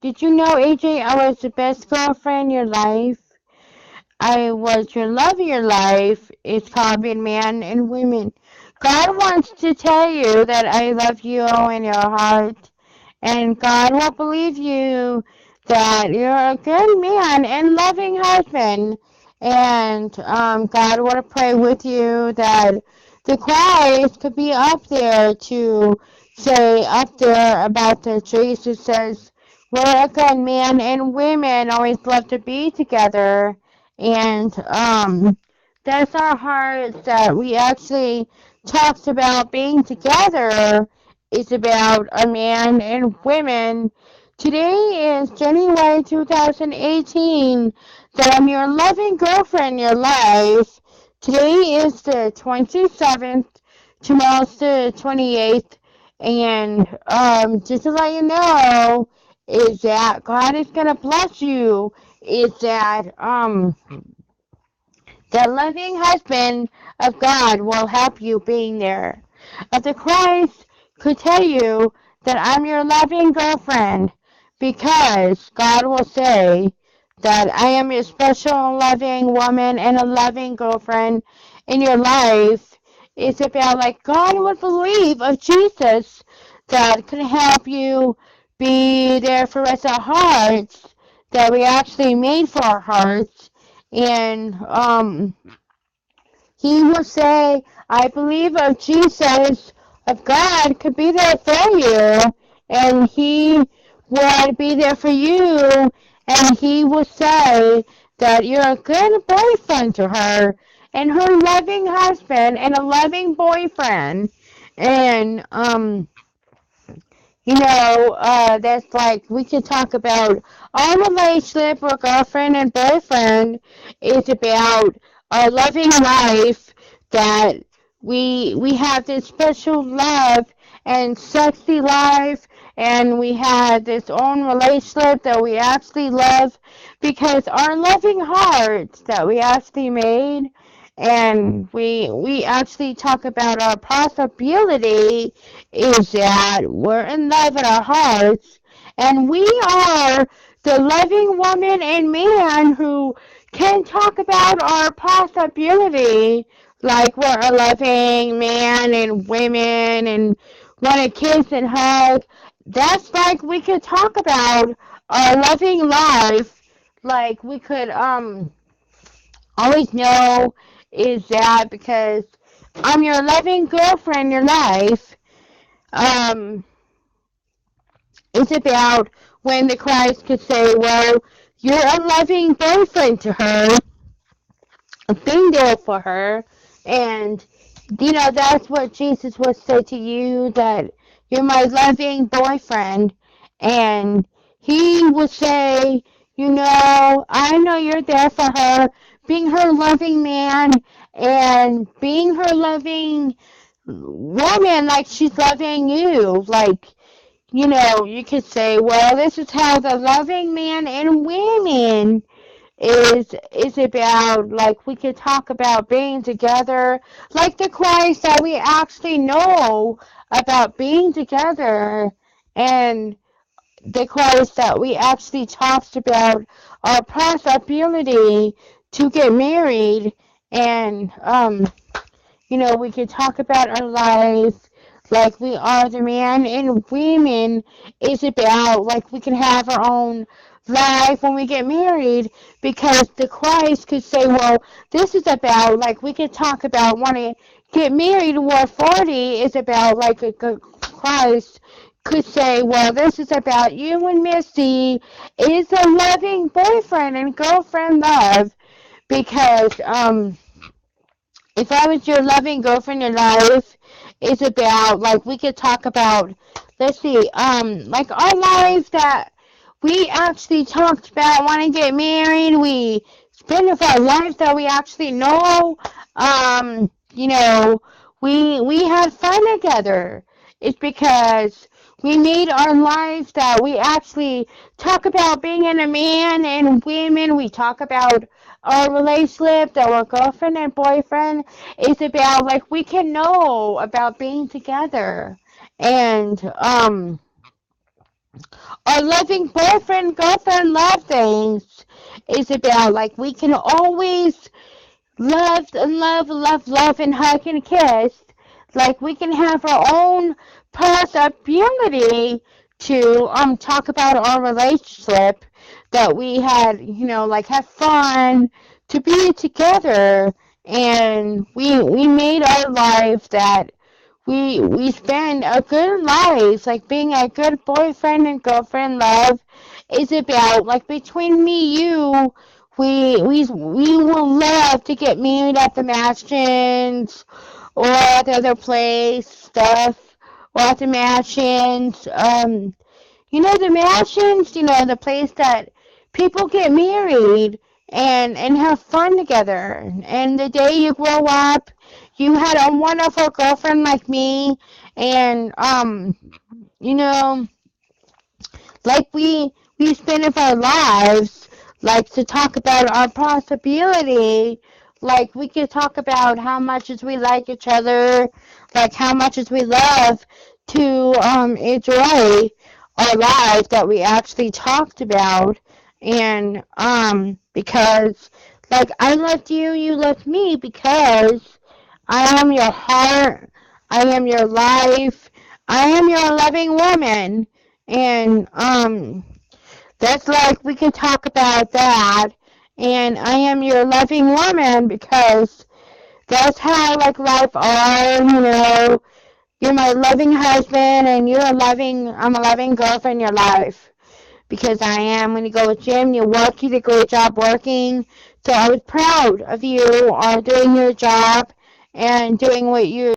Did you know, AJ, I was the best girlfriend in your life? I was your love of your life. It's called being man and women. God wants to tell you that I love you in your heart. And God will believe you that you're a good man and loving husband. And God want to pray with you that the Christ could be up there to say up there about the Jesus says we're a good man and women always love to be together. And that's our hearts that we actually talked about being together is about a man and women. Today is January 2018, that I'm your loving girlfriend in your life. Today is the 27th, tomorrow's the 28th, and just to let you know, is that God is going to bless you, is that the loving husband of God will help you being there. If the Christ could tell you that I'm your loving girlfriend, because God will say that I am your special loving woman and a loving girlfriend in your life. It's about like God would believe of Jesus that could help you be there for us our hearts that we actually made for our hearts. And he will say, I believe of Jesus, of God, could be there for you, and he would be there for you, and he will say that you're a good boyfriend to her, and her loving husband, and a loving boyfriend. And, that's like we could talk about our relationship or girlfriend and boyfriend is about our loving life that we have this special love and sexy life and we have this own relationship that we actually love because our loving hearts that we actually made and we actually talk about our possibility is that we're in love in our hearts, and we are the loving woman and man who can talk about our possibility, like we're a loving man and women and want to kiss and hug. That's like we could talk about our loving life, like we could always know is that because I'm your loving girlfriend in your life. Um, it's about when the Christ could say, well, you're a loving boyfriend to her, being there for her, and that's what Jesus would say to you, that you're my loving boyfriend, and he would say, I know you're there for her, being her loving man, and being her loving woman like she's loving you, like you could say, well, this is how the loving man and women is about, like we could talk about being together, like the Christ that we actually know about being together, and the Christ that we actually talked about our possibility to get married, and we could talk about our lives like we are the man and women is about, like we can have our own life when we get married, because the Christ could say, well, this is about, like we could talk about wanting to get married when we're 40 is about, like a Christ could say, well, this is about you and Misty is a loving boyfriend and girlfriend love, because if I was your loving girlfriend in life, it's about, like we could talk about, let's see, like our lives that we actually talked about wanting to get married, we spend with our lives that we actually know, we had fun together. It's because we made our lives that we actually talk about being in a man and women. We talk about our relationship, that our girlfriend and boyfriend is about, like we can know about being together. And our loving boyfriend, girlfriend love things is about. Like, we can always love and love and hug and kiss. Like, we can have our own possibility to talk about our relationship that we had, like, have fun to be together, and we made our life that we spend a good life. Like, being a good boyfriend and girlfriend love is about, like, between me, you, we will love to get married at the mansions or at the other place stuff, or at the mansions. The mansions, the place that people get married and have fun together. And the day you grow up, you had a wonderful girlfriend like me, and you know, like, we spend of our lives, like, to talk about our possibility. Like, we could talk about how much as we like each other, like how much as we love to enjoy our life that we actually talked about. And because, like, I loved you, you loved me, because I am your heart, I am your life, I am your loving woman. And that's, like, we can talk about that. And I am your loving woman, because that's how, like, life are. You're my loving husband, and I'm a loving girlfriend in your life, because I am. When you go to the gym, you work, you did a great job working. So I was proud of you on doing your job and doing what you